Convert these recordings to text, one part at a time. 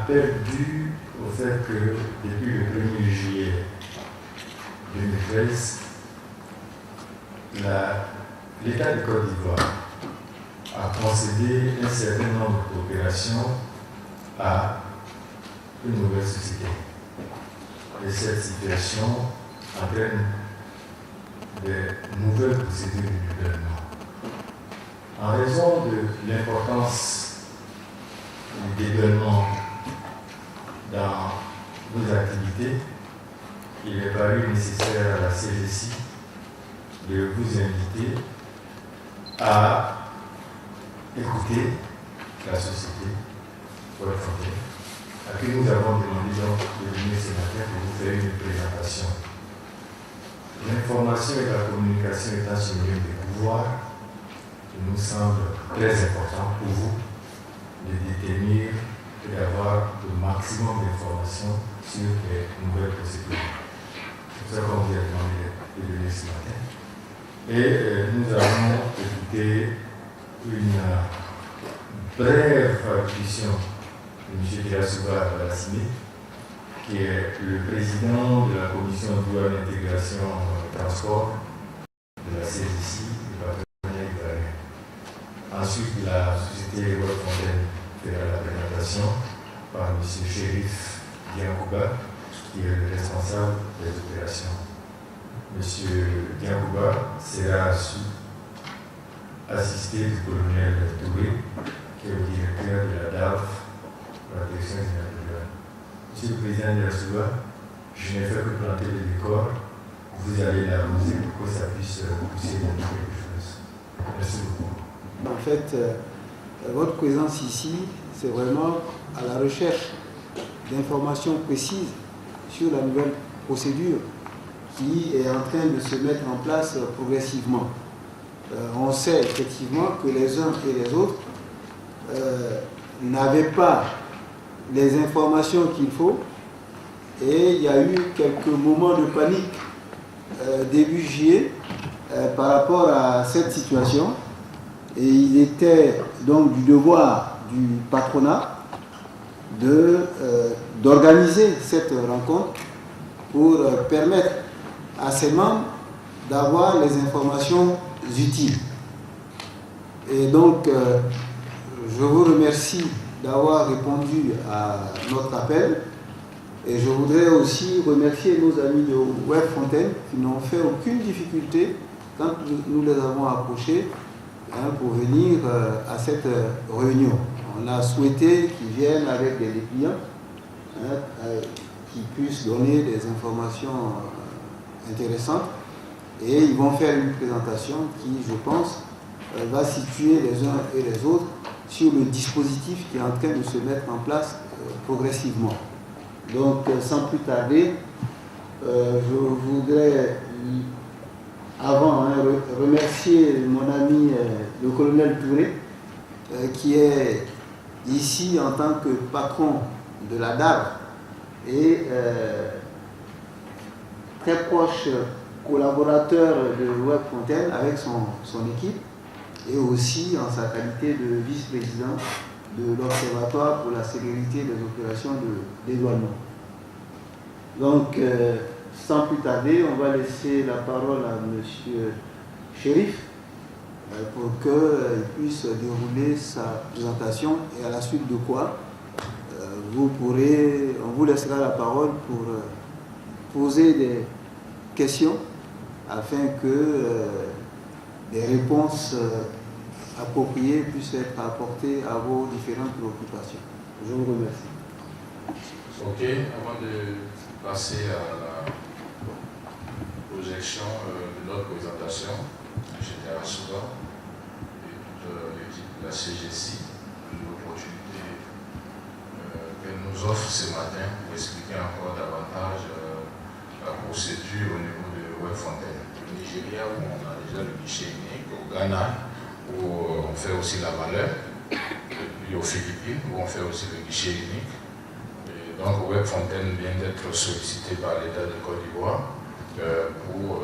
appel dû au fait que depuis le 1er juillet 2013, l'État de Côte d'Ivoire a concédé un certain nombre d'opérations à une nouvelle société. Et cette situation entraîne de nouvelles procédures de gouvernement. En raison de l'importance du développement dans nos activités, il est paru nécessaire à la CGC de vous inviter à écouter la société World Fontaine, à qui nous avons demandé donc de venir ce matin pour vous faire une présentation. L'information et la communication étant synonyme de pouvoir, il nous semble très important pour vous de détenir et d'avoir le maximum d'informations sur les nouvelles procédures. C'est pour ça qu'on vous a demandé de venir ce matin. Et nous avons écouté une brève allocution de M. Diasouba Balassine, qui est le président de la commission douane intégration transport de la CGC du partenariat ivoirien. Ensuite, la société World Fontaine fera la présentation par M. Chérif Diakouba, qui est le responsable des opérations. M. Diakouba sera assisté du colonel Touré, qui est le directeur de la DAF, la direction générale de douane. Monsieur le président de la SOUA, je n'ai fait que planter le décor. Vous allez l'arroser pour que ça puisse pousser dans quelque chose. Merci beaucoup. En fait, votre présence ici, c'est vraiment à la recherche d'informations précises sur la nouvelle procédure qui est en train de se mettre en place progressivement. On sait effectivement que les uns et les autres n'avaient pas les informations qu'il faut, et il y a eu quelques moments de panique début juillet par rapport à cette situation, et il était donc du devoir du patronat d'organiser cette rencontre pour permettre à ses membres d'avoir les informations utiles. Et donc je vous remercie d'avoir répondu à notre appel, et je voudrais aussi remercier nos amis de World Fontaine qui n'ont fait aucune difficulté quand nous les avons approchés pour venir à cette réunion. On a souhaité qu'ils viennent avec des dépliants qui puissent donner des informations intéressantes, et ils vont faire une présentation qui, je pense, va situer les uns et les autres sur le dispositif qui est en train de se mettre en place progressivement. Donc, sans plus tarder, je voudrais avant remercier mon ami le colonel Touré, qui est ici en tant que patron de la DAV et très proche collaborateur de World Fontaine avec son équipe, et aussi en sa qualité de vice-président de l'Observatoire pour la célérité des opérations de dédouanement. Donc, sans plus tarder, on va laisser la parole à M. Chérif pour qu'il puisse dérouler sa présentation, et à la suite de quoi on vous laissera la parole pour poser des questions afin que des réponses appropriées puissent être apportées à vos différentes préoccupations. Je vous remercie. Ok, avant de passer à la projection de notre présentation, j'étais à Soudan et toute l'équipe de la CGC de l'opportunité qu'elle nous offre ce matin pour expliquer encore davantage la procédure au niveau de World Fontaine. Au Nigeria, où on a déjà le guichet unique, au Ghana, où on fait aussi la valeur, et puis aux Philippines, où on fait aussi le guichet unique. Et donc, World Fontaine vient d'être sollicité par l'État de Côte d'Ivoire pour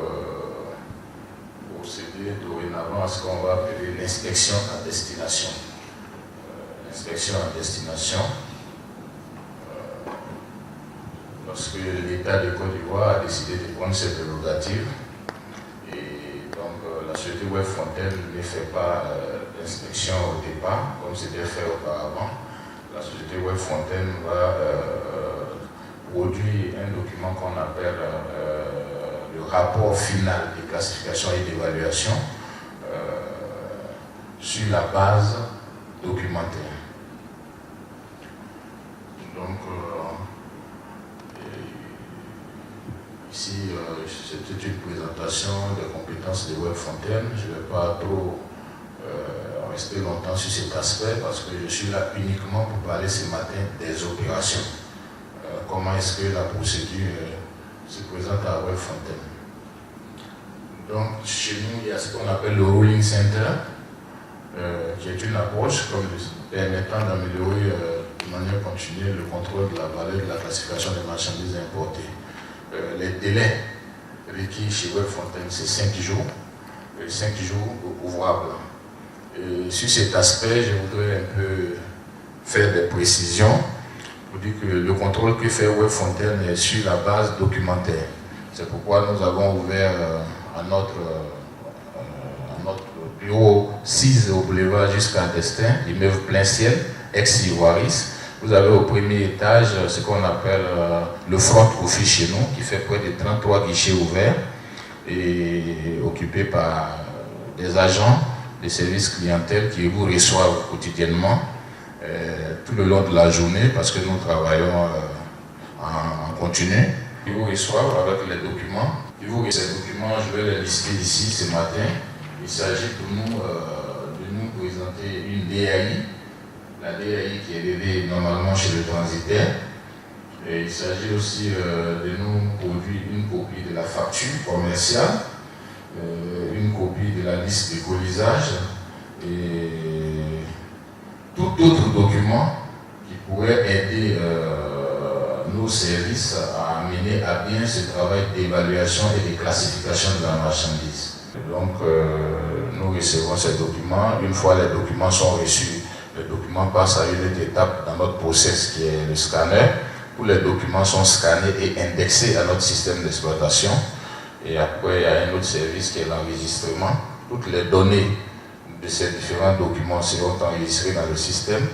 procéder dorénavant à ce qu'on va appeler l'inspection à destination. L'inspection à destination parce que l'État de Côte d'Ivoire a décidé de prendre cette prérogative. Et donc la société Web Fontaine ne fait pas d'inspection au départ, comme c'était fait auparavant. La société Web Fontaine va produire un document qu'on appelle le rapport final de classification et d'évaluation sur la base documentaire. Donc, ici, c'était une présentation des compétences de Web Fontaine. Je ne vais pas trop rester longtemps sur cet aspect parce que je suis là uniquement pour parler ce matin des opérations. Comment est-ce que la procédure se présente à Web Fontaine. Donc, chez nous, il y a ce qu'on appelle le Rolling Center, qui est une approche permettant d'améliorer de manière continue le contrôle de la valeur de la classification des marchandises importées. Les délais requis chez Web Fontaine, c'est 5 jours, 5 jours ouvrables. Sur cet aspect, je voudrais un peu faire des précisions pour dire que le contrôle que fait Web Fontaine est sur la base documentaire. C'est pourquoi nous avons ouvert à notre bureau 6 au boulevard jusqu'à Destin, immeuble plein ciel, ex-Ivoiris. Vous avez au premier étage ce qu'on appelle le front office chez nous, qui fait près de 33 guichets ouverts et occupés par des agents de services clientèle qui vous reçoivent quotidiennement tout le long de la journée parce que nous travaillons en continu. Ils vous reçoivent avec les documents. Ces documents, je vais les lister ici ce matin. Il s'agit pour nous de nous présenter une DAI, la DAI qui est levée normalement chez le transitaire. Et il s'agit aussi de nous produire une copie de la facture commerciale, une copie de la liste de colisage et tout autre document qui pourrait aider nos services à mener à bien ce travail d'évaluation et de classification de la marchandise. Donc, nous recevons ces documents. Une fois les documents sont reçus, les documents passent à une autre étape dans notre process qui est le scanner, où les documents sont scannés et indexés à notre système d'exploitation. Et après, il y a un autre service qui est l'enregistrement. Toutes les données de ces différents documents seront enregistrées dans le système.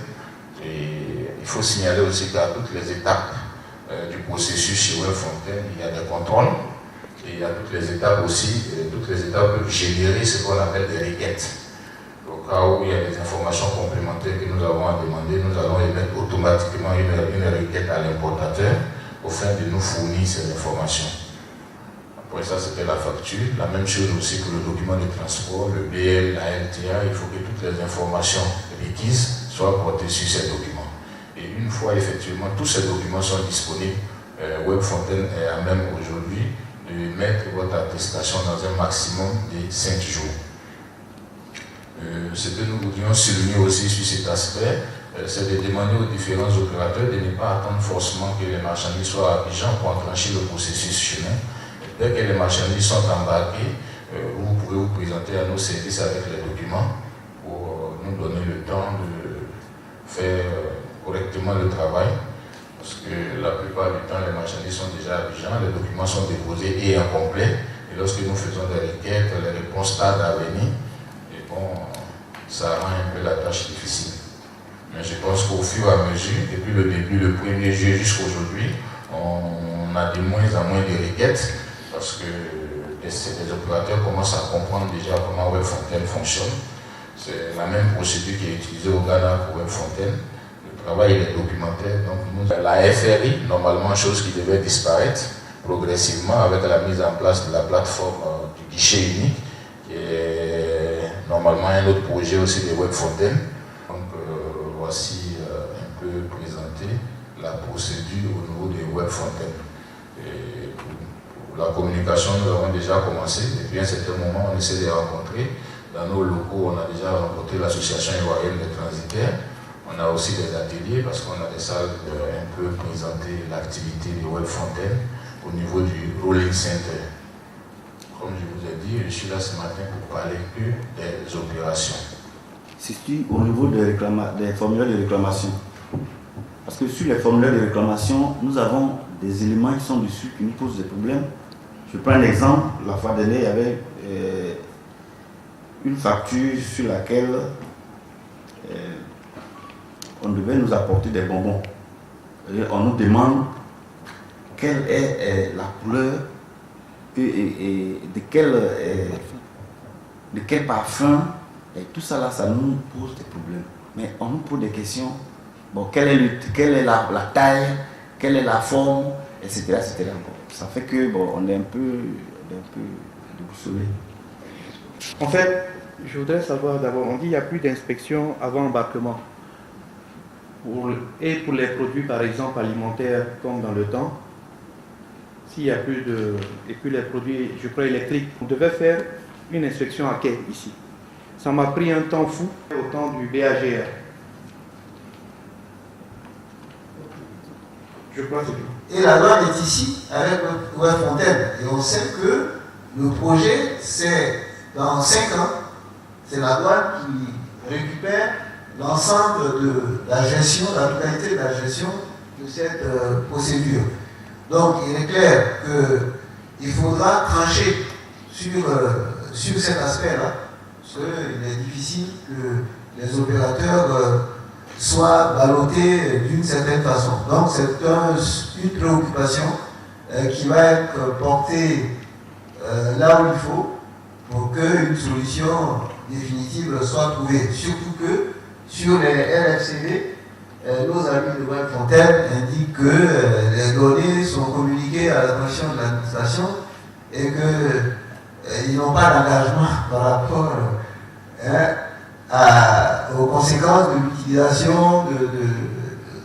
Et il faut signaler aussi qu'à toutes les étapes du processus chez Web Fontaine, il y a des contrôles. Et il y a toutes les étapes aussi, toutes les étapes peuvent générer ce qu'on appelle des requêtes. Au cas où il y a des informations complémentaires que nous avons à demander, nous allons émettre automatiquement une requête à l'importateur afin de nous fournir ces informations. Après ça, c'était la facture. La même chose aussi pour le document de transport, le BL, la LTA. Il faut que toutes les informations requises soient portées sur ces documents. Et une fois effectivement tous ces documents sont disponibles, Web Fontaine est à même aujourd'hui de mettre votre attestation dans un maximum de 5 jours. Ce que nous voudrions souligner aussi sur cet aspect, c'est de demander aux différents opérateurs de ne pas attendre forcément que les marchandises soient à Abidjan pour enclencher le processus chemin. Dès que les marchandises sont embarquées, vous pouvez vous présenter à nos services avec les documents pour nous donner le temps de faire correctement le travail. Parce que la plupart du temps, les marchandises sont déjà à Abidjan, les documents sont déposés et incomplets. Et lorsque nous faisons des requêtes, les réponses tardent à venir. Et bon, ça rend un peu la tâche difficile. Mais je pense qu'au fur et à mesure, depuis le début, le 1er juillet jusqu'à aujourd'hui, on a de moins en moins de requêtes parce que les opérateurs commencent à comprendre déjà comment Web Fontaine fonctionne. C'est la même procédure qui est utilisée au Ghana pour Web Fontaine. Le travail est documentaire. Donc la FRI, normalement, chose qui devait disparaître progressivement avec la mise en place de la plateforme du guichet unique, qui est normalement un autre projet aussi de Web Fontaine. Donc voici un peu présenté la procédure au niveau de Web Fontaine. Et pour la communication, nous avons déjà commencé. Depuis un certain moment, on essaie de rencontrer. Dans nos locaux, on a déjà rencontré l'association ivoirienne des transitaires. On a aussi des ateliers parce qu'on a des salles pour un peu présenter l'activité de Web Fontaine au niveau du Rolling Center. Comme je vous ai dit, je suis là ce matin pour parler que des opérations. C'est au niveau des formulaires de réclamation. Parce que sur les formulaires de réclamation, nous avons des éléments qui sont dessus qui nous posent des problèmes. Je prends un exemple, la fois dernière, il y avait une facture sur laquelle on devait nous apporter des bonbons. Et on nous demande quelle est la couleur et de quel parfum. Et tout ça là, ça nous pose des problèmes. Mais on nous pose des questions. Bon, quelle est la taille, quelle est la forme, etc. etc. Bon, ça fait que bon, on est un peu déboussolé. En fait, je voudrais savoir d'abord, on dit qu'il n'y a plus d'inspection avant embarquement. Pour les produits, par exemple, alimentaires, comme dans le temps, s'il n'y a plus de... Et puis les produits, je crois, électriques, on devait faire une inspection à quai, ici. Ça m'a pris un temps fou, au temps du BAGR. Je crois que c'est tout. Et la douane est ici, avec Web Fontaine. Et on sait que le projet, c'est dans 5 ans, c'est la douane qui récupère l'ensemble de la gestion, la totalité de la gestion de cette procédure. Donc il est clair qu'il faudra trancher sur cet aspect-là, parce qu'il est difficile que les opérateurs soient ballottés d'une certaine façon. Donc c'est une préoccupation qui va être portée là où il faut pour qu'une solution définitive soit trouvée. Surtout que sur les LFCD, nos amis de Web Fontaine indiquent que les données sont communiquées à l'attention de l'administration et qu'ils n'ont pas d'engagement par rapport aux conséquences de l'utilisation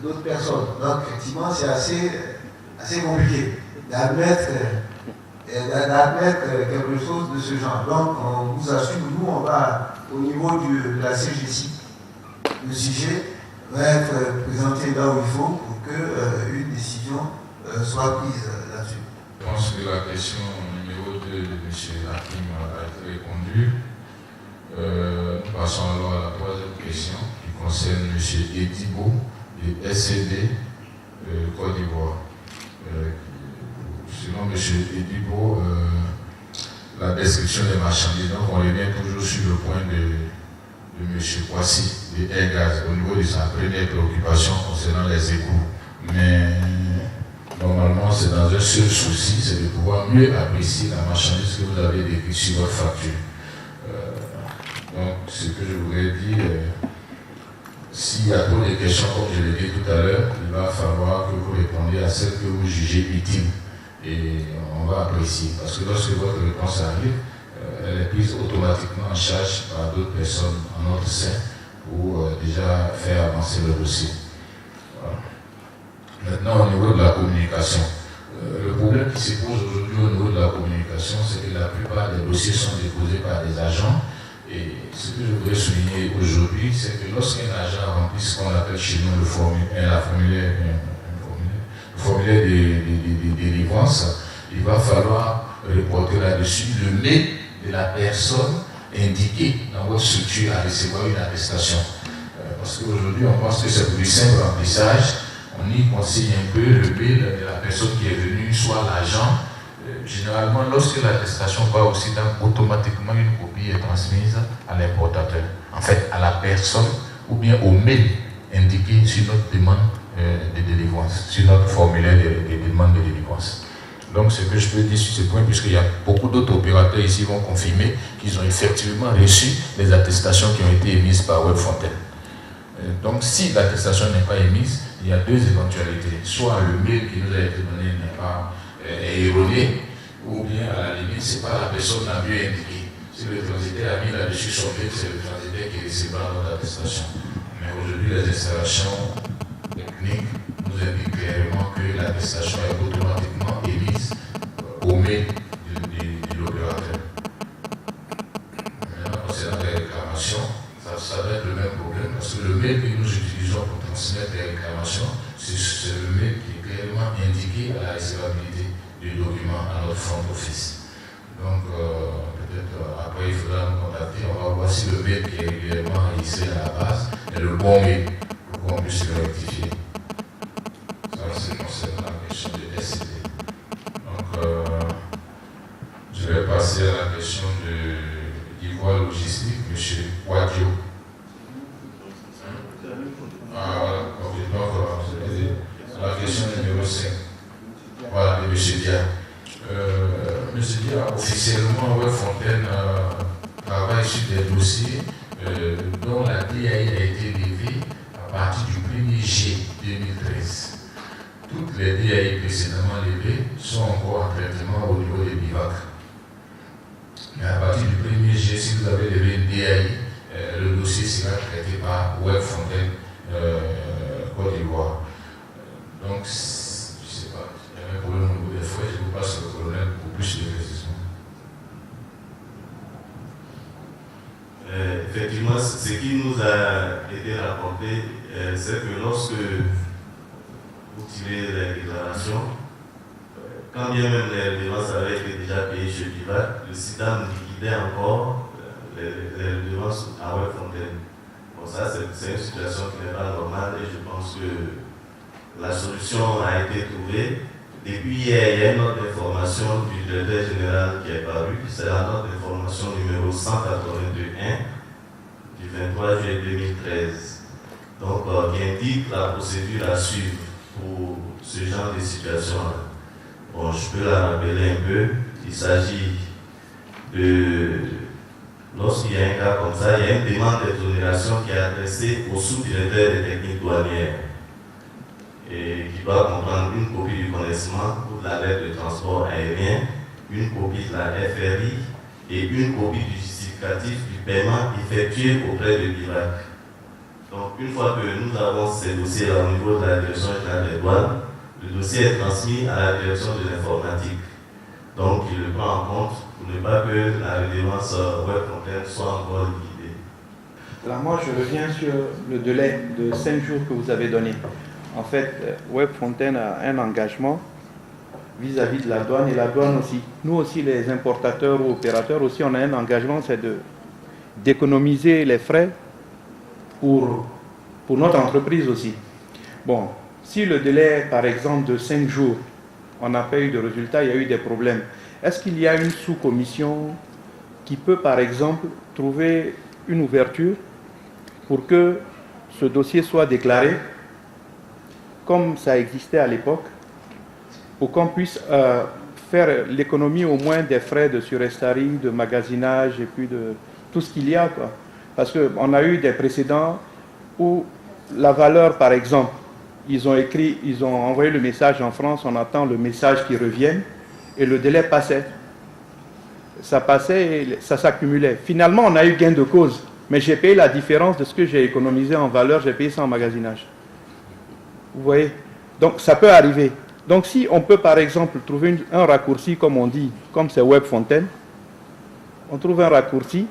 d'autres personnes. Donc effectivement, c'est assez compliqué d'admettre quelque chose de ce genre. Donc on vous assure, nous on va au niveau de la CGC. Le sujet va être présenté là où il faut pour qu'une décision soit prise là-dessus. Je pense que la question numéro 2 de M. Hakim a été répondue. Nous passons alors à la troisième question qui concerne M. Edibo de SCD Côte d'Ivoire. Selon M. Edibo, la description des marchandises, donc on revient toujours sur le point de M. Kwasi de Airgaz au niveau de sa première préoccupation concernant les écoutes. Mais normalement, c'est dans un seul souci, c'est de pouvoir mieux apprécier la marchandise que vous avez décrite sur votre facture. Donc, ce que je voudrais dire, s'il y a trop de questions, comme je l'ai dit tout à l'heure, il va falloir que vous répondiez à celles que vous jugez utiles. Et on va apprécier. Parce que lorsque votre réponse arrive, elle est prise automatiquement en charge par d'autres personnes en notre sein pour déjà faire avancer le dossier. Voilà. Maintenant, au niveau de la communication, le problème qui se pose aujourd'hui au niveau de la communication, c'est que la plupart des dossiers sont déposés par des agents. Et ce que je voudrais souligner aujourd'hui, c'est que lorsqu'un agent remplit ce qu'on appelle chez nous le formulaire de délivrance, il va falloir reporter là-dessus le mail de la personne indiquée dans votre structure à recevoir une attestation. Parce qu'aujourd'hui, on pense que c'est pour du simple remplissage. On y conseille un peu le mail de la personne qui est venue, soit l'agent. Généralement, lorsque l'attestation va au SIDA, automatiquement une copie est transmise à l'importateur. En fait, à la personne ou bien au mail indiqué sur notre demande de délivrance, sur notre formulaire de demande de délivrance. Donc, ce que je peux dire sur ce point, puisqu'il y a beaucoup d'autres opérateurs ici qui vont confirmer qu'ils ont effectivement reçu les attestations qui ont été émises par Web Fontaine. Donc, si l'attestation n'est pas émise, il y a deux éventualités. Soit le mail qui nous a été donné n'est pas erroné, ou bien à la limite, ce n'est pas la personne qui a mieux indiqué. Si le transitaire a mis là-dessus son mail, c'est le transitaire qui recevra notre attestation. Mais aujourd'hui, les installations techniques nous indiquent clairement que l'attestation est automatiquement émise au mail de l'opérateur. Maintenant, concernant les réclamations, ça va être le même problème, parce que le mail que nous utilisons pour transmettre les réclamations, c'est le mail qui est clairement indiqué à la recevabilité du document à notre front office. Donc, peut-être après, il faudra nous contacter, on va voir si le mail qui est régulièrement enregistré à la base est le bon mail pour qu'on puisse le rectifier. Ça, c'est concernant la question de Wadio. Voilà, donc la question numéro 5. Voilà, de M. Dia. M. Dia, officiellement, Web Fontaine travaille sur des dossiers dont la DAI a été levée à partir du 1er juillet 2013. Toutes les DAI précédemment levées sont encore en traitement au niveau des bivacs. Mais à partir du 1er juillet, si vous avez levé une DAI, le dossier sera traité par Web Fontaine Côte d'Ivoire. Donc, je ne sais pas, il y a un problème au niveau des frais, je vous passe le colonel pour plus d'éclaircissement. Effectivement, ce qui nous a été rapporté, c'est que lorsque vous tirez les déclarations, quand bien même les redevances avaient été déjà payées chez Bivac, le SIDAM liquidait encore les redevances à Web Fontaine. Bon, ça, c'est une situation qui n'est pas normale et je pense que la solution a été trouvée. Depuis hier, il y a une note d'information du directeur général qui est parue. C'est la note d'information numéro 182.1 du 23 juillet 2013. Donc, qui indique la procédure à suivre pour ce genre de situation-là. Bon, je peux la rappeler un peu. Il s'agit de... Lorsqu'il y a un cas comme ça, il y a une demande d'exonération qui est adressée au sous-directeur des techniques douanières et qui doit comprendre une copie du connaissement pour la lettre de transport aérien, une copie de la FRI et une copie du justificatif du paiement effectué auprès de Bivac. Donc, une fois que nous avons ces dossiers au niveau de la direction générale des douanes, le dossier est transmis à la direction de l'informatique. Donc, il le prend en compte pour ne pas que la redevance Web Fontaine soit encore liquidée. Là, moi, je reviens sur le délai de 5 jours que vous avez donné. En fait, Web Fontaine a un engagement vis-à-vis de la douane et la douane aussi. Nous aussi, les importateurs ou opérateurs aussi, on a un engagement, c'est d'économiser les frais pour notre entreprise aussi. Bon, si le délai, par exemple, de 5 jours, on n'a pas eu de résultat, il y a eu des problèmes. Est-ce qu'il y a une sous-commission qui peut, par exemple, trouver une ouverture pour que ce dossier soit déclaré comme ça existait à l'époque, pour qu'on puisse faire l'économie au moins des frais de surestarie, de magasinage et puis de tout ce qu'il y a, quoi. Parce qu'on a eu des précédents où la valeur, par exemple, ils ont envoyé le message en France, on attend le message qui revienne et le délai passait. Ça passait et ça s'accumulait. Finalement, on a eu gain de cause, mais j'ai payé la différence de ce que j'ai économisé en valeur, j'ai payé ça en magasinage. Vous voyez? Donc ça peut arriver. Donc si on peut par exemple trouver un raccourci, comme on dit, comme c'est Web Fontaine, on trouve un raccourci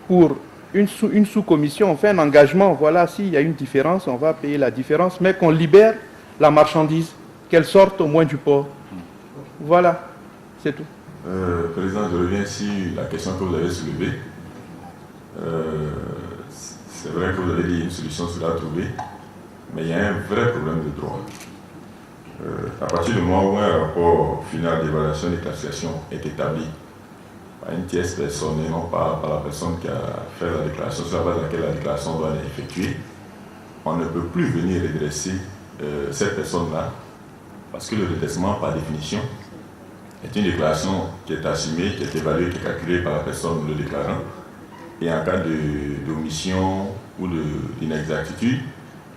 pour une sous-commission, on fait un engagement, voilà, s'il y a une différence, on va payer la différence, mais qu'on libère la marchandise, qu'elle sorte au moins du port. Voilà, c'est tout. Président, je reviens sur la question que vous avez soulevée. C'est vrai que vous avez dit une solution sera trouvée, mais il y a un vrai problème de droit. À partir du moment où un rapport final d'évaluation des classifications est établi par une tierce personne et non pas par la personne qui a fait la déclaration, sur la base de laquelle la déclaration doit être effectuée, on ne peut plus venir redresser cette personne-là, parce que le redressement, par définition, est une déclaration qui est assumée, qui est évaluée, qui est calculée par la personne le déclarant, et en cas d'omission ou d'inexactitude,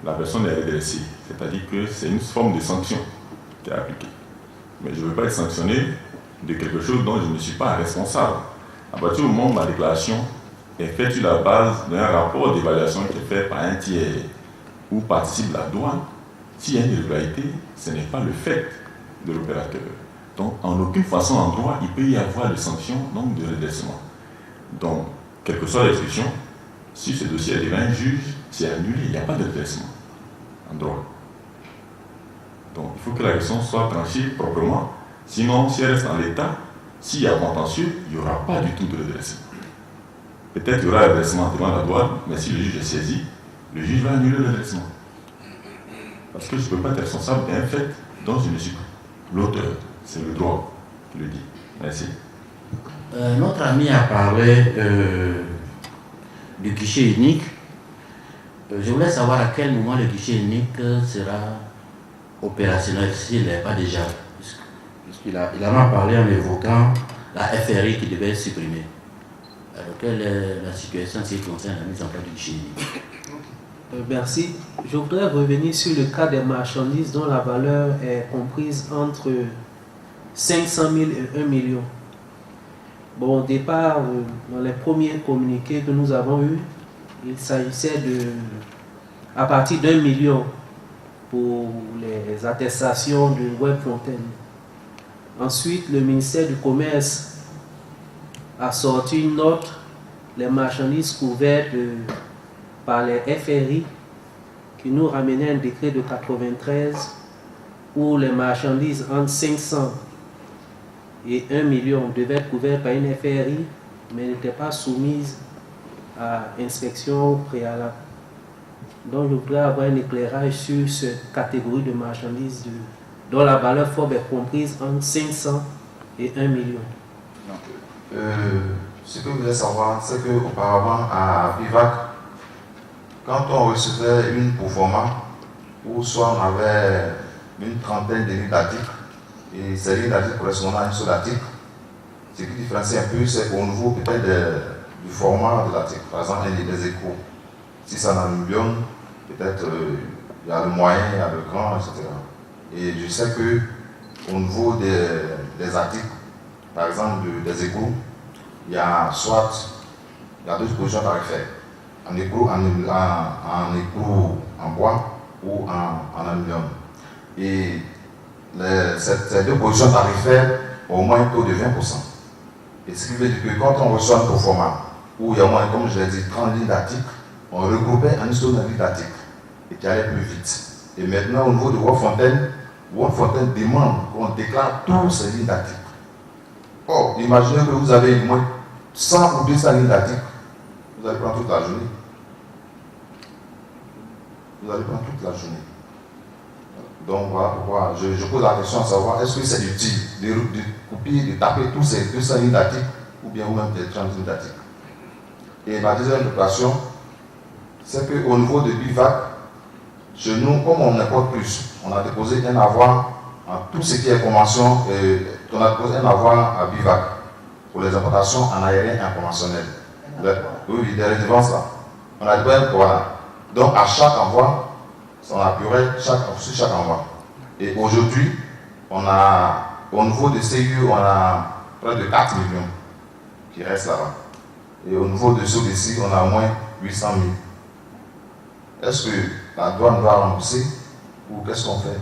la personne est redressée. C'est-à-dire que c'est une forme de sanction qui est appliquée. Mais je ne veux pas être sanctionné de quelque chose dont je ne suis pas responsable. À partir du moment où ma déclaration est faite sur la base d'un rapport d'évaluation qui est fait par un tiers où participe la douane, s'il y a une irrégularité, ce n'est pas le fait de l'opérateur. Donc, en aucune façon, en droit, il peut y avoir de sanctions, donc de redressement. Donc, quelle que soit l'expression, si ce dossier est devant un juge, c'est annulé, il n'y a pas de redressement en droit. Donc, il faut que la question soit tranchée proprement. Sinon, si elle reste en l'état, s'il y a contentieux, il n'y aura pas du tout de redressement. Peut-être qu'il y aura un redressement devant la douane, mais si le juge est saisi, le juge va annuler le redressement. Parce que je ne peux pas être responsable d'un fait dont je ne suis pas l'auteur. C'est le droit qui le dit. Merci. Notre ami a parlé du guichet unique. Je voulais savoir à quel moment le guichet unique sera opérationnel, s'il n'est pas déjà. Puisqu'il en a parlé en évoquant la FRI qui devait être supprimée. Alors, quelle est la situation qui concerne la mise en place du guichet unique? Merci. Je voudrais revenir sur le cas des marchandises dont la valeur est comprise entre 500 000 et 1 million. Bon, au départ, dans les premiers communiqués que nous avons eus, il s'agissait à partir d'1 million pour les attestations de Webfontaine. Ensuite, le ministère du Commerce a sorti une note, les marchandises couvertes par les FRI, qui nous ramenait un décret de 93 où les marchandises entre 500 et 1 million devaient être couvertes par une FRI, mais n'étaient pas soumises à inspection préalable. Donc je voudrais avoir un éclairage sur cette catégorie de marchandises dont la valeur forte est comprise entre 500 et 1 million. Ce que vous voulez savoir, c'est qu'auparavant à Bivac, quand on recevait une proforma, ou soit on avait une trentaine de lignes d'articles, et ces lignes d'articles correspondant à une seule article, ce qui différencie un peu, c'est au niveau peut-être du format de l'article. Par exemple, des échos. Si c'est en aluminium, peut-être il y a le moyen, il y a le grand, etc. Et je sais qu'au niveau des articles, par exemple des échos, il y a deux positions tarifaires. En écrou en bois ou en aluminium. Et ces deux positions tarifaires ont au moins un taux de 20%. Et ce qui veut dire que quand on reçoit un proforma, où il y a au moins, comme je l'ai dit, 30 lignes d'articles, on regroupait en une seule ligne d'articles et qui allait plus vite. Et maintenant, au niveau de Webfontaine demande qu'on déclare toutes ces lignes d'articles. Or, imaginez que vous avez au moins 100 ou 200 lignes d'articles. Vous allez prendre toute la journée. Donc voilà pourquoi je pose la question à savoir, est-ce que c'est utile de copier, de taper tous ces 200 lignes d'articles ou bien même des 30 lignes d'articles. Et ma deuxième préoccupation, c'est qu'au niveau de Bivac, chez nous, comme on importe plus, on a déposé un avoir en tout ce qui est convention, on a déposé un avoir à Bivac pour les importations en aérien et en conventionnel. Oui, des redevances là. On a déposé un voilà. Donc à chaque envoi, on appuierait sur chaque envoi. Et aujourd'hui, on a, au niveau de CIU, on a près de 4 millions qui restent là-bas. Et au niveau de ceux d'ici, on a au moins 800 000. Est-ce que la douane va rembourser ou qu'est-ce qu'on fait?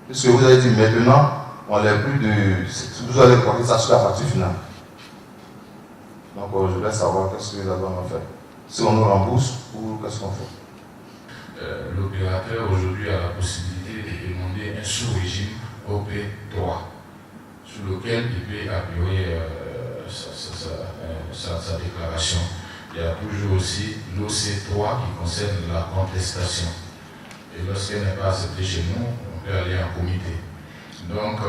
Puisque vous avez dit maintenant, on n'est plus de. Vous allez porter ça sur la facture finale. Donc je voulais savoir qu'est-ce que la douane va faire. Si on nous rembourse ou qu'est-ce qu'on fait? L'opérateur aujourd'hui a la possibilité de demander un sous-régime OP3 sur lequel il peut appuyer sa déclaration. Il y a toujours aussi l'OC3 qui concerne la contestation. Et lorsqu'elle n'est pas acceptée chez nous, on peut aller en comité. Donc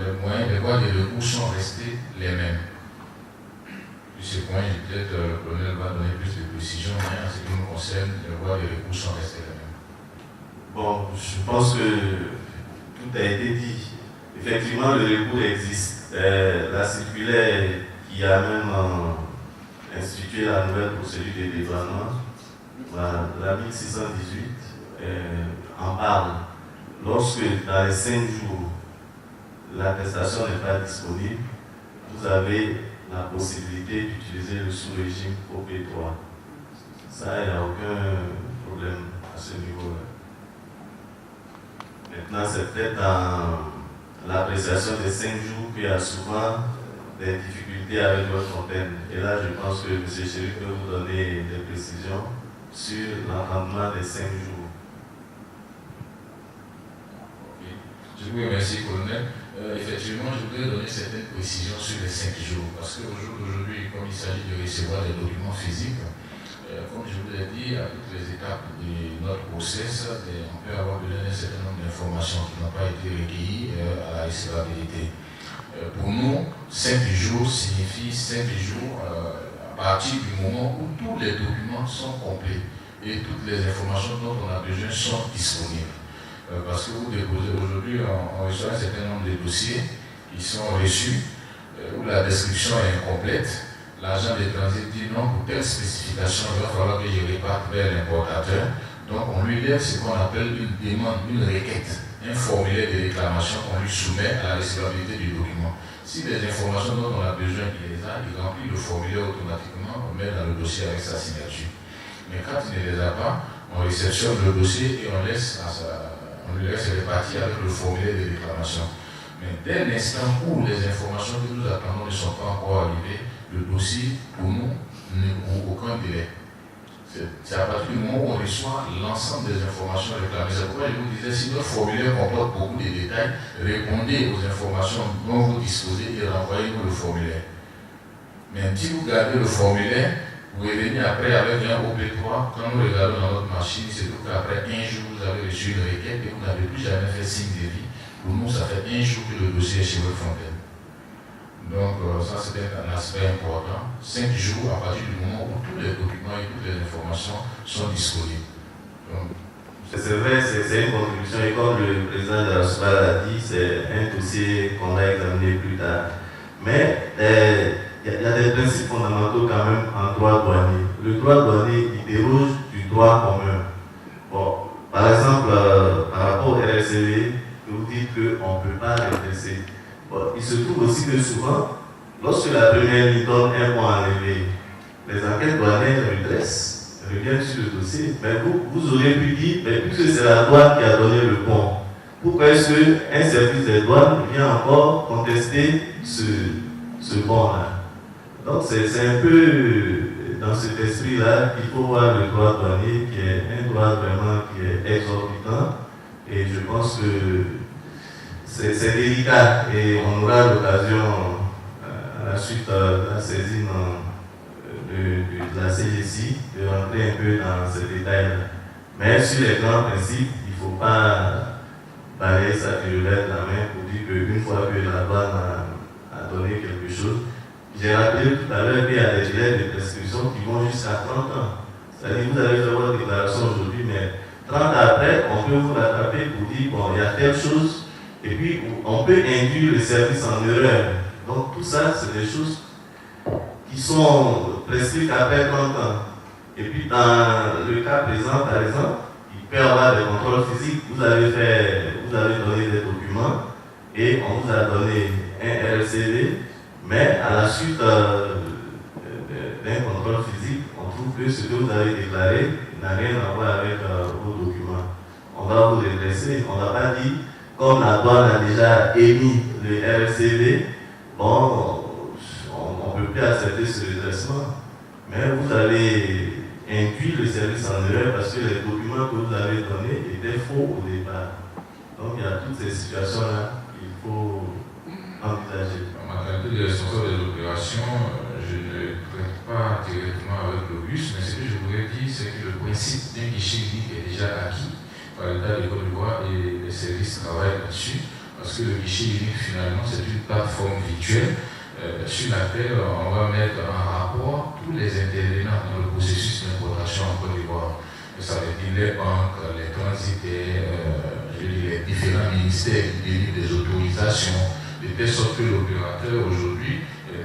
les voies de recours sont restées les mêmes. Sur ce point, peut-être le colonel va donner plus de précisions, mais en ce qui nous concerne, les voies de recours sont restées les mêmes. Bon, je pense que tout a été dit. Effectivement, le recours existe. La circulaire qui a même institué la nouvelle procédure de dédouanement, la 1618, en parle. Lorsque dans les 5 jours, l'attestation n'est pas disponible, vous avez la possibilité d'utiliser le sous-régime OP3. Ça, il n'y a aucun problème à ce niveau-là. Maintenant, c'est peut-être dans l'appréciation des 5 jours qu'il y a souvent des difficultés avec votre fontaine. Et là, je pense que M. Chéri peut vous donner des précisions sur l'entendement des 5 jours. Okay. Je vous remercie, colonel. Effectivement, je voudrais donner certaines précisions sur les 5 jours, parce qu'aujourd'hui, comme il s'agit de recevoir des documents physiques, comme je vous l'ai dit, à toutes les étapes de notre process, on peut avoir besoin d'un certain nombre d'informations qui n'ont pas été recueillies à la recevabilité. Pour nous, 5 jours signifie 5 jours à partir du moment où tous les documents sont complets et toutes les informations dont on a besoin sont disponibles. Parce que vous déposez aujourd'hui, on reçoit un certain nombre de dossiers qui sont reçus, où la description est incomplète. L'agent de transit dit non, pour telle spécification, il va falloir que je reparte vers l'importateur. Donc on lui lève ce qu'on appelle une demande, une requête, un formulaire de réclamation qu'on lui soumet à la recevabilité du document. Si les informations dont on a besoin, il les a, il remplit le formulaire automatiquement, on met dans le dossier avec sa signature. Mais quand il ne les a pas, on réceptionne le dossier et on lui laisse répartir avec le formulaire de réclamation. Mais dès l'instant où les informations que nous attendons ne sont pas encore arrivées, le dossier, pour nous, n'a aucun délai. C'est à partir du moment où on reçoit l'ensemble des informations réclamées. C'est pourquoi je vous disais, si notre formulaire comporte beaucoup de détails, répondez aux informations dont vous disposez et renvoyez-nous le formulaire. Mais si vous gardez le formulaire, vous revenez après avec un OP3, quand nous regardons dans notre machine, c'est tout qu'après un jour, vous avez reçu une requête et vous n'avez plus jamais fait signe de vie. Pour nous, ça fait un jour que le dossier est chez votre fontaine. Donc ça c'est un aspect important. 5 jours à partir du moment où tous les documents et toutes les informations sont disponibles. C'est vrai, c'est une contribution et comme le président de la SOPA l'a dit, c'est un dossier qu'on va examiner plus tard. Mais il y a des principes fondamentaux quand même en droit douanier. Le droit douanier, il déroge du droit commun. Bon, par exemple, par rapport au RSCV, vous dites qu'on ne peut pas redresser. Bon, il se trouve aussi que souvent, lorsque la première ligne donne un point enlevé, les enquêtes douanières redressent, reviennent sur le dossier. Mais vous auriez pu dire, mais puisque c'est la douane qui a donné le point, pourquoi est-ce qu'un service des douanes vient encore contester ce point-là? Donc c'est un peu dans cet esprit-là qu'il faut voir le droit douanier, qui est un droit vraiment qui est exorbitant. Et je pense que c'est délicat et on aura l'occasion à la suite de la saisine de la CGC de rentrer un peu dans ces détails-là. Mais sur les grands principes, il ne faut pas balayer sa tirelire de la main pour dire qu'une fois que la douane a donné quelque chose, j'ai rappelé tout à l'heure qu'il y a des délais de prescription qui vont jusqu'à 30 ans. C'est-à-dire que vous avez fait votre déclaration aujourd'hui, mais 30 ans après, on peut vous rattraper pour dire bon, il y a telle chose. Et puis, on peut induire le service en erreur. Donc, tout ça, c'est des choses qui sont prescrites après 30 ans. Et puis, dans le cas présent, par exemple, il peut y avoir des contrôles physiques. Vous avez donné des documents et on vous a donné un RCV, mais à la suite d'un contrôle physique, on trouve que ce que vous avez déclaré n'a rien à voir avec vos documents. On va vous redresser. On ne va pas dire, comme la douane a déjà émis le RCV, bon, on ne peut plus accepter ce redressement. Mais vous avez induit le service en erreur parce que les documents que vous avez donnés étaient faux au départ. Donc il y a toutes ces situations-là qu'il faut envisager. En tant que responsable des opérations, je ne traite pas directement avec le bus, mais ce que je voudrais dire, c'est que le principe d'un guichet unique est déjà acquis par l'État de Côte d'Ivoire et les services travaillent là-dessus, parce que le guichet unique, finalement, c'est une plateforme virtuelle sur laquelle on va mettre en rapport tous les intervenants dans le processus d'importation en Côte d'Ivoire. Ça veut dire les banques, les transitaires, les différents ministères qui délivrent des autorisations, de telle sorte que l'opérateur aujourd'hui,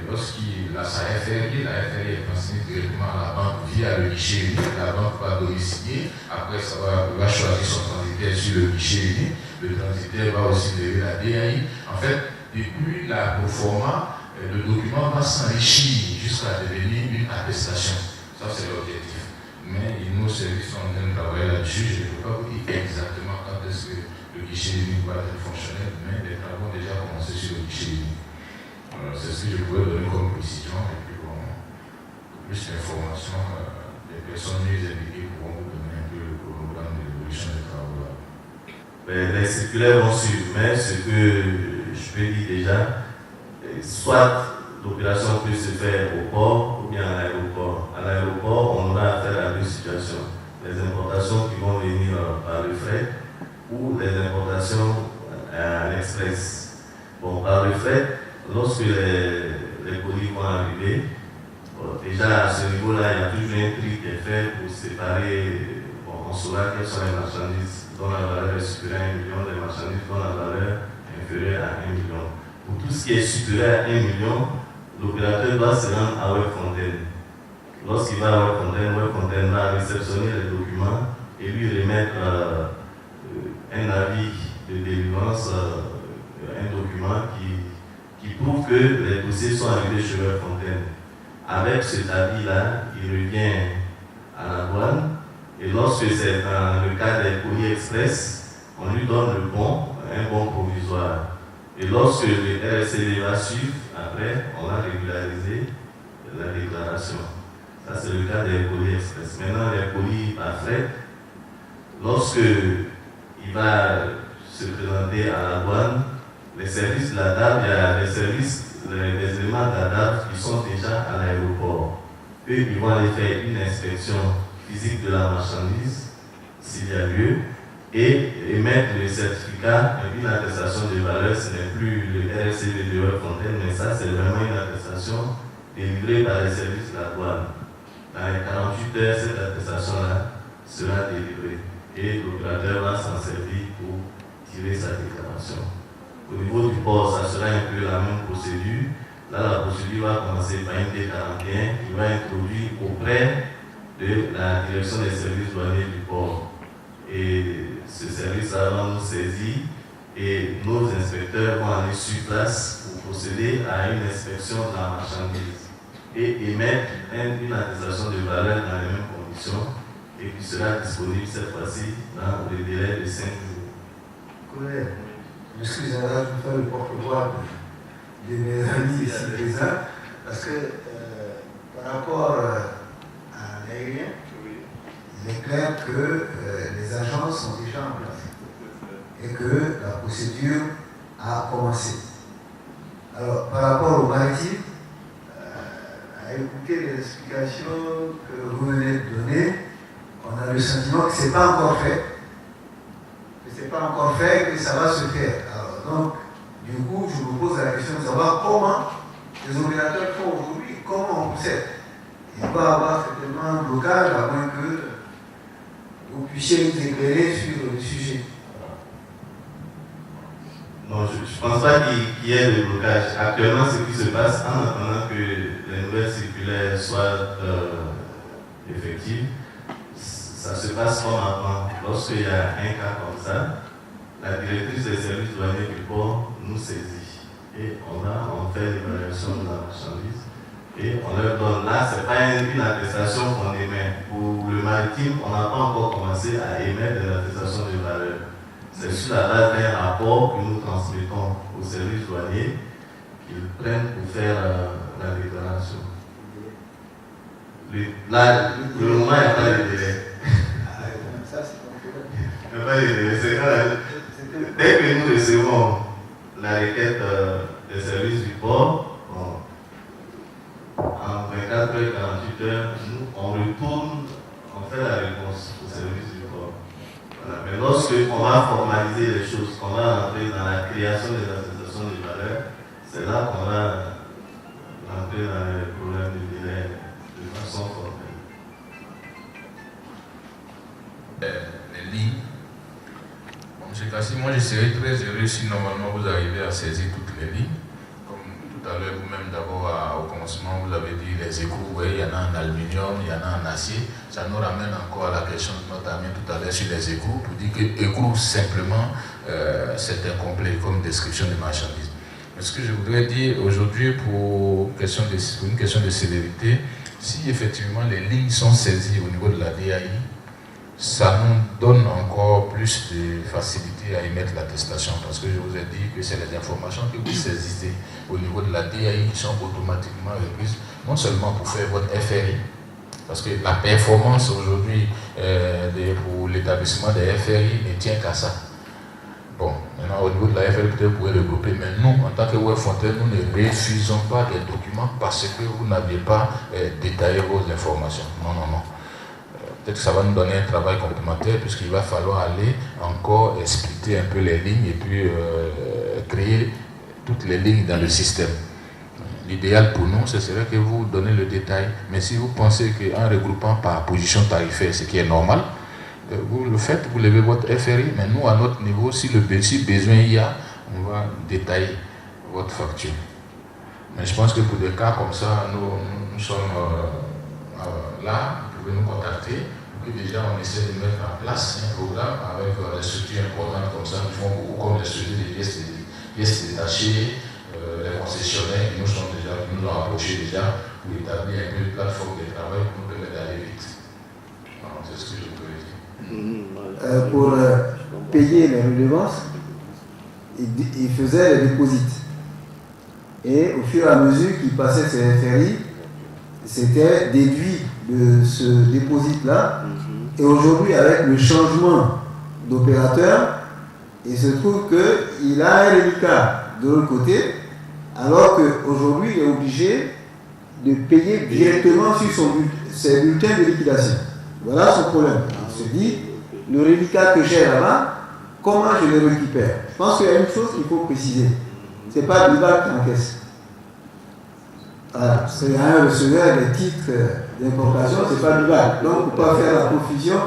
lorsqu'il a sa FRI, la FRI est transmise directement à la banque via le guichet unique, la banque va domicilier, après ça va choisir son transitaire sur le guichet unique, le transitaire va aussi lever la DAI. En fait, depuis la proforma, le document va s'enrichir jusqu'à devenir une attestation. Ça, c'est l'objectif. Mais nos services sont en train de travailler là-dessus. Je ne peux pas vous dire exactement quand est-ce que le guichet unique va être fonctionnel, mais les travaux ont déjà commencé sur le guichet unique. C'est ce que je pouvais donner comme précision. Et puis, bon, plus d'informations, les personnes mieux impliquées pourront vous donner un peu le programme d'évolution des travaux là. Les circulaires vont suivre, mais ce que je peux dire déjà, soit l'opération peut se faire au port ou bien à l'aéroport. À l'aéroport, on aura affaire à deux situations. Les importations qui vont venir par le fret ou les importations à l'express. Bon, par le fret, lorsque les colis vont arriver, Déjà à ce niveau-là, il y a toujours un tri qui est fait pour séparer, on saura quelles sont les marchandises dont la valeur est supérieure à 1 million, les marchandises dont la valeur est inférieure à 1 million. Pour tout ce qui est supérieur à 1 million, l'opérateur doit se rendre à Webfontaine. Lorsqu'il va à Webfontaine va réceptionner les documents et lui remettre un avis de délivrance, un document qui prouve que les dossiers sont arrivés chez Webfontaine. Avec cet avis-là, il revient à la douane et lorsque c'est dans le cas des courriers express, on lui donne un bon provisoire. Et lorsque le RSCD va suivre, après, on va régulariser la déclaration. Ça, c'est le cas des courriers express. Maintenant, les courriers par fret, lorsque il va se présenter à la douane, les services de la DAB, il y a les éléments de la DAB qui sont déjà à l'aéroport. Eux, ils vont aller faire une inspection physique de la marchandise, s'il y a lieu, et émettre le certificat, une attestation de valeur. Ce n'est plus le RSCD de Webfontaine, mais ça, c'est vraiment une attestation délivrée par les services de la douane. Dans les 48 heures, cette attestation-là sera délivrée et l'opérateur va s'en servir pour tirer sa déclaration. Au niveau du port, ça sera un peu la même procédure. Là, la procédure va commencer par une D41 qui va introduire auprès de la direction des services douaniers du port. Et ce service-là va nous saisir et nos inspecteurs vont aller sur place pour procéder à une inspection de la marchandise et émettre une attestation de valeur dans les mêmes conditions et qui sera disponible cette fois-ci dans le délai de 5 jours. Collègue, excusez-moi, je vais faire le porte-voix de mes amis ici présents, parce que par rapport à l'aérien, il est clair que les agences sont déjà en place et que la procédure a commencé. Alors, par rapport au maritime, à écouter les explications que vous venez de donner, on a le sentiment que ce n'est pas encore fait, et que ça va se faire. Alors, donc, du coup, je vous pose la question de savoir comment les opérateurs font aujourd'hui, comment on procède. Il va y avoir certainement un blocage, à moins que vous puissiez nous éclairer sur le sujet. Non, je ne pense pas qu'il y ait de blocage. Actuellement, ce qui se passe, en attendant que les nouvelles circulaires soient effectives, ça se passe comme avant. Lorsqu'il y a un cas comme ça, la directrice des services douaniers du port nous saisit. Et on fait l'évaluation de la marchandise. Et on leur donne, là, ce n'est pas une attestation qu'on émet. Pour le maritime, on n'a pas encore commencé à émettre des attestations de valeur. C'est sur la base d'un rapport que nous transmettons aux services douaniers qu'ils prennent pour faire la déclaration. Là, pour le moment, il n'y a pas de délai. Il n'y a pas de délai. Dès que nous recevons la requête des services du port, en 24 heures, 48 heures, on retourne, on fait la réponse au service du port. Voilà. Mais lorsqu'on va formaliser les choses, qu'on va entrer dans la création des attestations de valeur, c'est là qu'on va entrer dans les problèmes de délai de façon formelle. Les lignes. Bon, M. Kassi, moi je serais très heureux si normalement vous arrivez à saisir toutes les lignes. Tout à l'heure, vous-même, d'abord, au commencement, vous avez dit les écrous, oui, il y en a en aluminium, il y en a en acier. Ça nous ramène encore à la question de notre ami tout à l'heure sur les écrous, pour dire que écrous, simplement, c'est incomplet comme description de marchandises. Mais ce que je voudrais dire aujourd'hui, pour une question de célérité, si effectivement les lignes sont saisies au niveau de la DAI, ça nous donne encore plus de facilité à émettre l'attestation, parce que je vous ai dit que c'est les informations que vous saisissez au niveau de la DAI qui sont automatiquement reprises, non seulement pour faire votre FRI, parce que la performance aujourd'hui pour l'établissement des FRI ne tient qu'à ça. Bon, maintenant au niveau de la FRI, peut-être vous pouvez regrouper, mais nous, en tant que Webfontaine, nous ne refusons pas des documents parce que vous n'aviez pas détaillé vos informations. Non, non, non. Peut-être que ça va nous donner un travail complémentaire puisqu'il va falloir aller encore expliquer un peu les lignes et puis créer toutes les lignes dans le système. l'idéal pour nous, ce serait que vous donnez le détail. Mais si vous pensez qu'en regroupant par position tarifaire, ce qui est normal, vous le faites, vous levez votre FRI, mais nous, à notre niveau, si besoin il y a, on va détailler votre facture. Mais je pense que pour des cas comme ça, nous sommes là, vous pouvez nous contacter, pour que déjà on essaie de mettre en place un programme avec des structures importantes comme ça, qui font beaucoup comme les structures des pièces détachées, les concessionnaires qui nous ont approchés déjà pour établir un peu une plateforme de travail pour nous permettre d'aller vite. C'est ce que je peux dire. Pour payer les redevances, il faisait les dépôts. Et au fur et à mesure qu'il passait ses FRI, c'était déduit de ce dépôt-là. Et aujourd'hui, avec le changement d'opérateur, il se trouve qu'il a un reliquat de l'autre côté, alors qu'aujourd'hui, il est obligé de payer directement sur ses bulletins de liquidation. Voilà son problème. On se dit, le reliquat que j'ai là-bas, comment je le récupère? Je pense qu'il y a une chose qu'il faut préciser. Ce n'est pas BIVAC qui encaisse. Voilà. C'est un receveur des titres d'importation, ce n'est pas BIVAC. Donc, on ne peut pas faire la confusion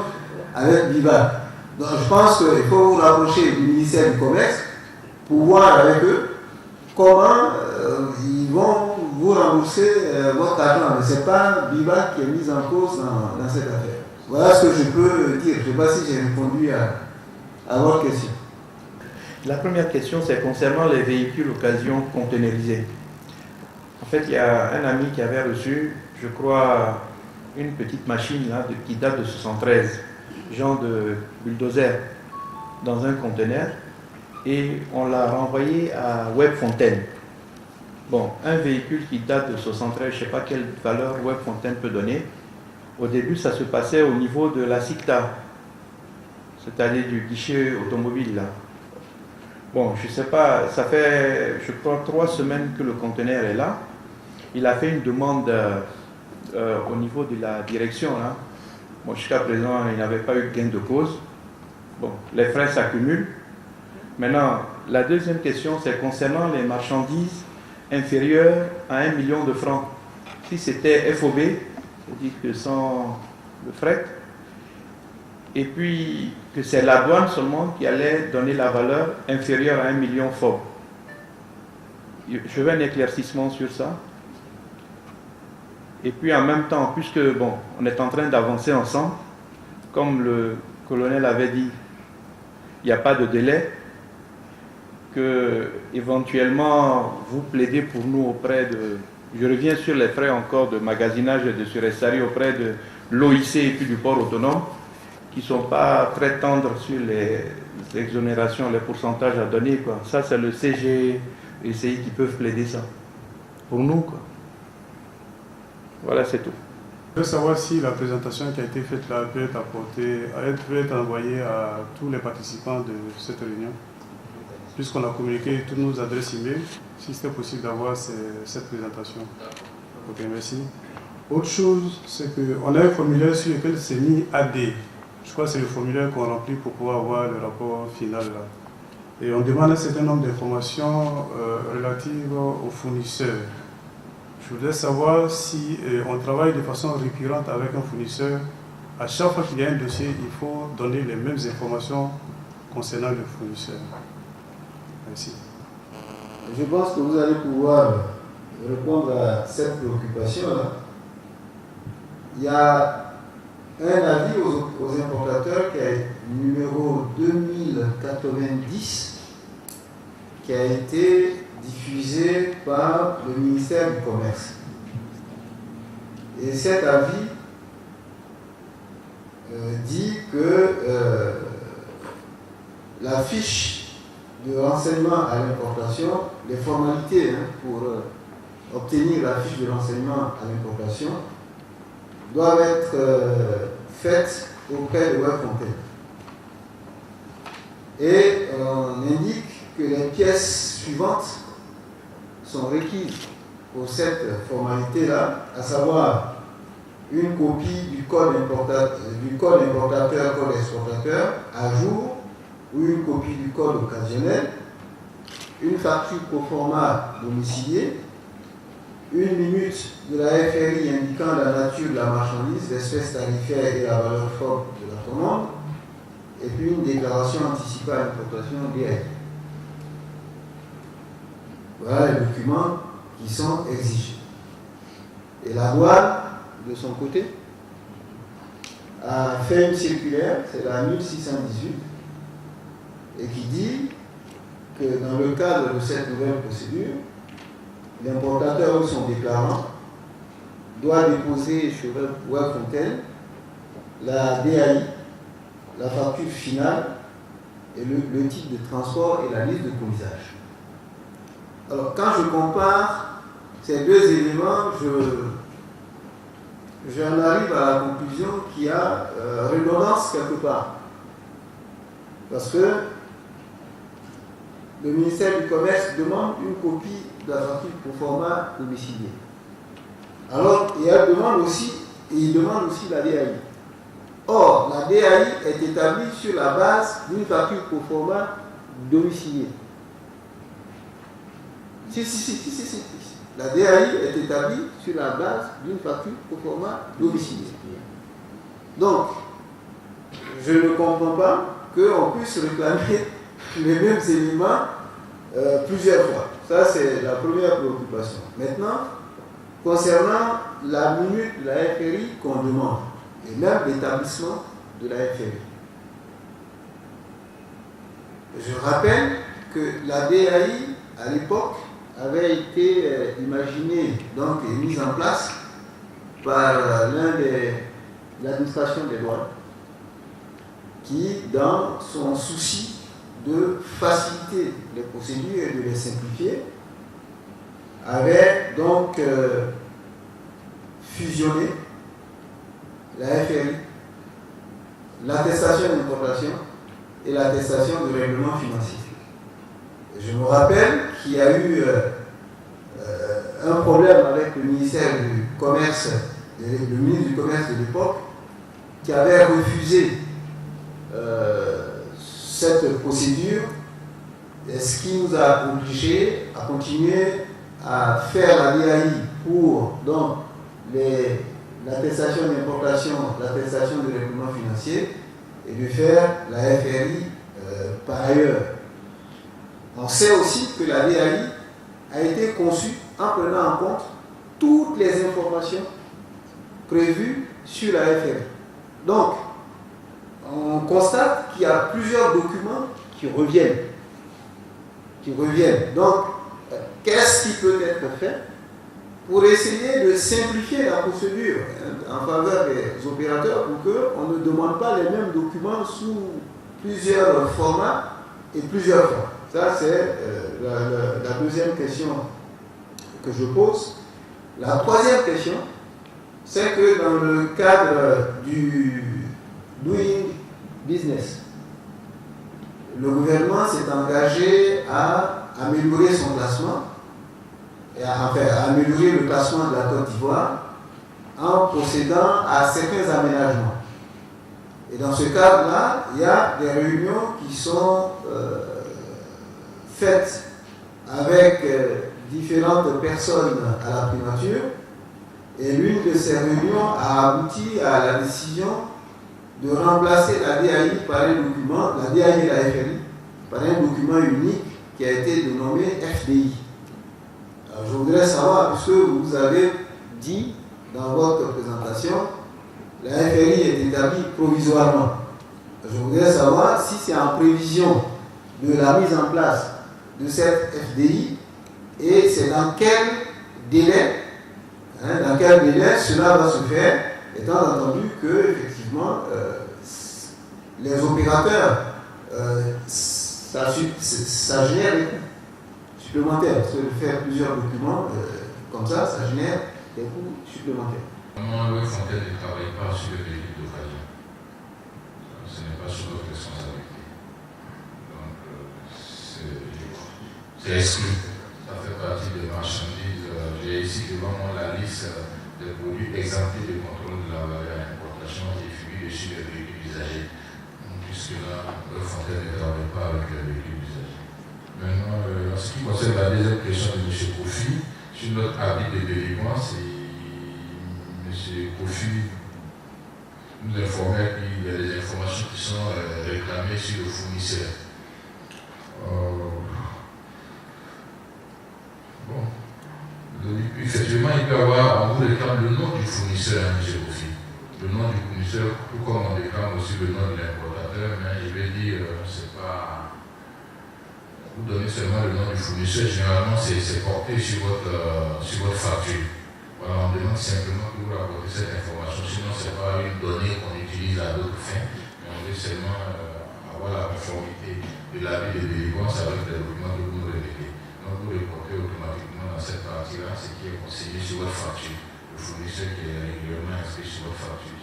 avec BIVAC. Donc, je pense qu'il faut vous rapprocher du ministère du Commerce pour voir avec eux comment ils vont vous rembourser votre argent. Mais ce n'est pas BIVAC qui est mis en cause dans cette affaire. Voilà ce que je peux dire. Je ne sais pas si j'ai répondu à votre question. La première question, c'est concernant les véhicules occasion conteneurisés. En fait, il y a un ami qui avait reçu, je crois, une petite machine là, qui date de 73, genre de bulldozer, dans un conteneur, et on l'a renvoyé à Webfontaine. Bon, un véhicule qui date de 73, je ne sais pas quelle valeur Webfontaine peut donner. Au début, ça se passait au niveau de la SICTA, c'est-à-dire du guichet automobile là. Bon, je ne sais pas, ça fait, je crois, 3 semaines que le conteneur est là. Il a fait une demande au niveau de la direction. Là. Bon, jusqu'à présent, il n'avait pas eu gain de cause. Bon, les frais s'accumulent. Maintenant, la deuxième question, c'est concernant les marchandises inférieures à 1 million de francs. Si c'était FOB, c'est-à-dire que sans le fret, et puis que c'est la douane seulement qui allait donner la valeur inférieure à 1 million FOB. Je veux un éclaircissement sur ça. Et puis en même temps, puisque bon, on est en train d'avancer ensemble, comme le colonel avait dit, il n'y a pas de délai, que éventuellement vous plaidez pour nous auprès de... Je reviens sur les frais encore de magasinage et de surestarie auprès de l'OIC et puis du port autonome, qui ne sont pas très tendres sur les exonérations, les pourcentages à donner, quoi. Ça, c'est le CG et CI qui peuvent plaider ça. Pour nous, quoi. Voilà, c'est tout. Je veux savoir si la présentation qui a été faite là peut être envoyée à tous les participants de cette réunion, puisqu'on a communiqué toutes nos adresses e-mail, si c'était possible d'avoir cette présentation. Ok, merci. Autre chose, c'est qu'on a un formulaire sur lequel c'est mis AD. Je crois que c'est le formulaire qu'on remplit pour pouvoir avoir le rapport final là. Et on demande un certain nombre d'informations relatives aux fournisseurs. Je voudrais savoir si on travaille de façon récurrente avec un fournisseur. À chaque fois qu'il y a un dossier, il faut donner les mêmes informations concernant le fournisseur. Merci. Je pense que vous allez pouvoir répondre à cette préoccupation-là. Il y a un avis aux importateurs qui est numéro 2090 qui a été diffusé par le ministère du Commerce. Et cet avis dit que la fiche de renseignement à l'importation, les formalités pour obtenir la fiche de renseignement à l'importation doivent être faites auprès de Webfontaine. Et on indique que les pièces suivantes sont requises pour cette formalité-là, à savoir une copie du code importateur, code exportateur à jour, ou une copie du code occasionnel, une facture pro forma domiciliée, une minute de la FRI indiquant la nature de la marchandise, l'espèce tarifaire et la valeur forte de la commande, et puis une déclaration anticipée à l'importation directe. Voilà les documents qui sont exigés. Et la douane, de son côté, a fait une circulaire, c'est la 1618, et qui dit que dans le cadre de cette nouvelle procédure, l'importateur ou son déclarant doit déposer sur Web Fontaine la DAI, la facture finale et le type de transport et la liste de commisage. Alors quand je compare ces deux éléments, j'en arrive à la conclusion qu'il y a redondance quelque part. Parce que le ministère du Commerce demande une copie de la facture pour format domicilié. Alors, il demande aussi la DAI. Or, la DAI est établie sur la base d'une facture pour format domicilié. Si. La DAI est établie sur la base d'une facture pour format domicilié. Donc, je ne comprends pas qu'on puisse réclamer les mêmes éléments plusieurs fois. Ça, c'est la première préoccupation. Maintenant, concernant la minute de la FRI qu'on demande, et même l'établissement de la FRI. Je rappelle que la DAI, à l'époque, avait été imaginée donc, et mise en place par l'administration des douanes, qui, dans son souci de faciliter les procédures et de les simplifier, avait donc fusionné la FRI, l'attestation d'importation et l'attestation de règlement financier. Je me rappelle qu'il y a eu un problème avec le ministère du Commerce, le ministre du Commerce de l'époque, qui avait refusé cette procédure, ce qui nous a obligés à continuer à faire la DAI pour donc l'attestation d'importation, l'attestation de règlement financier et de faire la FRI par ailleurs. On sait aussi que la DAI a été conçue en prenant en compte toutes les informations prévues sur la FRI. Donc, on constate qu'il y a plusieurs documents qui reviennent. Donc, qu'est-ce qui peut être fait pour essayer de simplifier la procédure en faveur des opérateurs pour qu'on ne demande pas les mêmes documents sous plusieurs formats et plusieurs fois. Ça, c'est la deuxième question que je pose. La troisième question, c'est que dans le cadre du Doing Business, le gouvernement s'est engagé à améliorer son classement et à améliorer le classement de la Côte d'Ivoire en procédant à certains aménagements. Et dans ce cadre-là, il y a des réunions qui sont faites avec différentes personnes à la primature, et l'une de ces réunions a abouti à la décision de remplacer la DAI par un document, la DAI et la FRI, par un document unique qui a été dénommé FDI. Alors, je voudrais savoir, puisque vous avez dit dans votre présentation, la FRI est établie provisoirement. Je voudrais savoir si c'est en prévision de la mise en place de cette FDI et c'est dans quel délai, cela va se faire, étant entendu que effectivement les opérateurs ça génère des coûts supplémentaires. Parce que de faire plusieurs documents comme ça génère des coûts supplémentaires. Vraiment, Web Fontaine ne travaille pas sur le véhicule d'occasion. Ce n'est pas sur notre responsabilité. Donc, c'est exclu. Ça fait partie des marchandises. J'ai ici devant moi la liste des produits exemptés de contrôle de la valeur à l'importation et figurent sur les véhicules usagés. Puisque là, Web Fontaine ne travaille pas avec les véhicules usagés. Maintenant, en ce qui concerne la deuxième question de M. Kofi, je sur notre avis de délivrance, M. Kofi nous informait qu'il y a des informations qui sont réclamées sur le fournisseur. Bon. Effectivement, il peut y avoir, on vous réclame le nom du fournisseur, M. Kofi. Le nom du fournisseur, tout comme on réclame aussi le nom de l'importateur, mais je vais dire, c'est pas. Vous donnez seulement le nom du fournisseur, généralement c'est porté sur votre facture. Voilà, on demande simplement que vous rapportez cette information, sinon ce n'est pas une donnée qu'on utilise à d'autres fins, mais on veut seulement avoir la conformité de l'avis de délivrance avec les documents que vous nous révélez. Donc vous reportez automatiquement dans cette partie-là ce qui est conseillé sur votre facture, le fournisseur qui est régulièrement inscrit sur votre facture.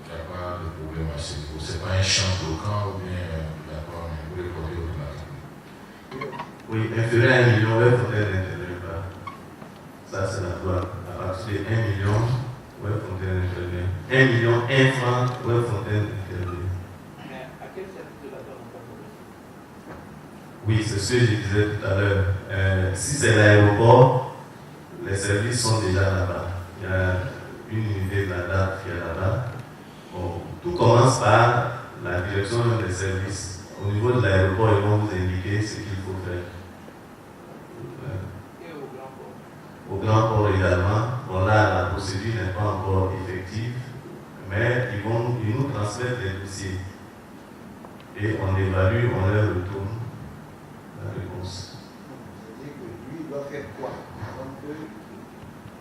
Il n'y a pas de problème à ce niveau. Ce n'est pas un champ bloquant ou bien d'accord, mais vous reportez automatiquement. Oui, inférieur à 1 million, ouais, il faudrait l'intervenir. Ça, c'est la loi. À partir de 1 million, ouais, Fontaine intervient. 1 million, 1 franc, ouais, Fontaine intervient. Mais à quel service de la loi on parle? Oui, c'est ce que je disais tout à l'heure. Si c'est l'aéroport, les services sont déjà là-bas. Il y a une unité de la DAF qui est là-bas. Bon, tout commence par la direction des services. Au niveau de l'aéroport, ils vont vous indiquer ce qu'il faut faire. Au grand port également, bon là la procédure n'est pas encore effective, mais ils nous transmettent les dossiers et on évalue, on leur retourne la réponse. C'est-à-dire que lui, il doit faire quoi? On peut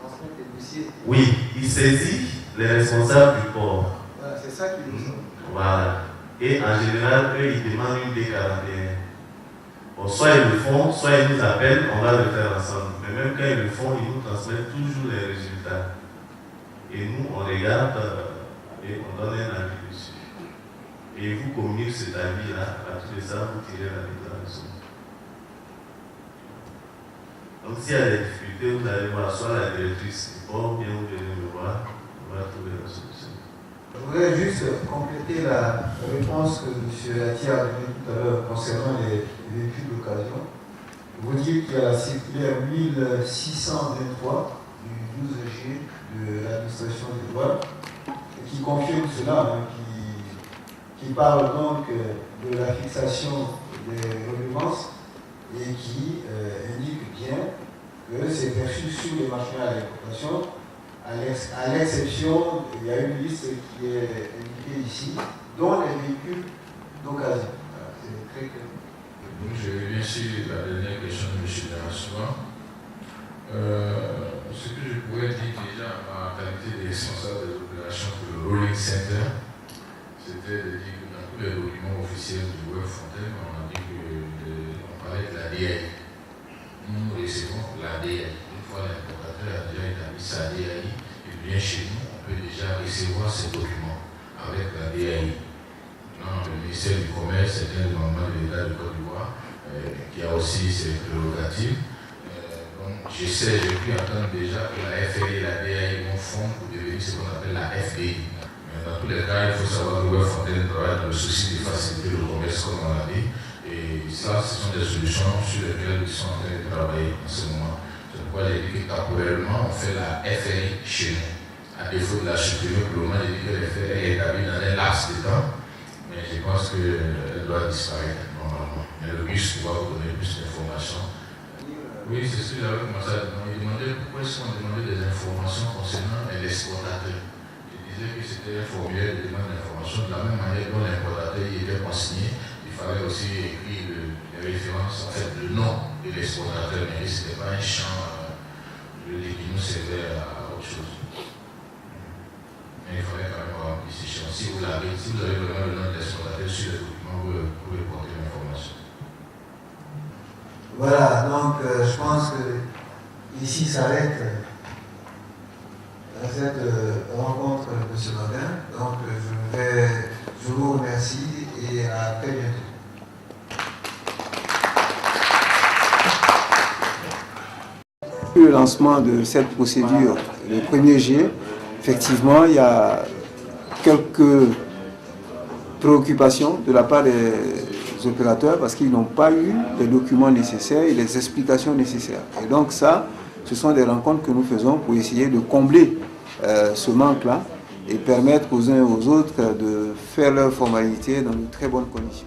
transmettre les dossiers. Oui, il saisit les responsables du port. Voilà, c'est ça qu'il nous semble. Voilà. Et en général, eux, ils demandent une D41. Bon, soit ils le font, soit ils nous appellent, on va le faire ensemble. Mais même quand ils le font, ils nous transmettent toujours les résultats. Et nous, on regarde et on donne un avis dessus. Et ils vous communiquent cet avis-là. À partir de ça, vous tirez la déclaration. Donc s'il y a des difficultés, vous allez voir soit la directrice du port, bien vous venez me voir, on va trouver la solution. Je voudrais juste compléter la réponse que M. Ati a donnée tout à l'heure concernant les véhicules d'occasion. Vous dites qu'il y a la circulaire 1623 du 12 juillet de l'administration des douanes qui confirme cela, qui parle donc de la fixation des redevances et qui indique bien que c'est perçu sur les marchés à l'importation. À l'exception, il y a une liste qui est indiquée ici, dont les véhicules d'occasion. Voilà, c'est très clair. Donc je reviens sur la dernière question de M. Darasoua. Ce que je pourrais dire déjà en qualité de responsable des opérations pour le Rolling Center, c'était de dire que dans tous les documents officiels du Web Fontaine, on a dit qu'on parlait de la DAI. Nous recevons la DAI. Une fois l'importateur a déjà établi sa DAI, il vient chez nous, on peut déjà recevoir ces documents avec la DAI. Non, le ministère du Commerce est un membre de l'État du Côte d'Ivoire qui a aussi ses prérogatives. Donc, j'ai pu entendre déjà que la FRI et la DAI vont fondre pour devenir ce qu'on appelle la FDI. Mais dans tous les cas, il faut savoir que Web Fontaine travaille dans le souci de faciliter le commerce, comme on l'a dit. Et ça, ce sont des solutions sur lesquelles ils sont en train de travailler en ce moment. C'est pourquoi j'ai dit que temporairement, on fait la FRI chez nous. À défaut de la supprimer, pour le moment, j'ai dit que la FRI est établie dans un laps de temps. Mais je pense qu'elle doit disparaître normalement. Mais le but, c'est de pouvoir vous donner plus d'informations. Oui, c'est ce que j'avais commencé à demander. Il demandait pourquoi est-ce qu'on demandait des informations concernant l'exportateur. Je disais que c'était un formulaire de demande d'information. De la même manière dont l'importateur était consigné, il fallait aussi écrire les références, en fait, le nom de l'exportateur. Mais ce n'était pas un champ qui nous servait à autre chose. Mais il fallait quand même remplir ces champs. Si vous avez vraiment le nom de l'exportateur sur les documents, vous pouvez porter l'information. Voilà, donc je pense que ici s'arrête cette rencontre de ce matin. Donc je vous remercie et à très bientôt. Le lancement de cette procédure le 1er juillet, effectivement, il y a quelques préoccupations de la part des opérateurs parce qu'ils n'ont pas eu les documents nécessaires et les explications nécessaires. Et donc ça, ce sont des rencontres que nous faisons pour essayer de combler ce manque-là et permettre aux uns et aux autres de faire leur formalité dans de très bonnes conditions.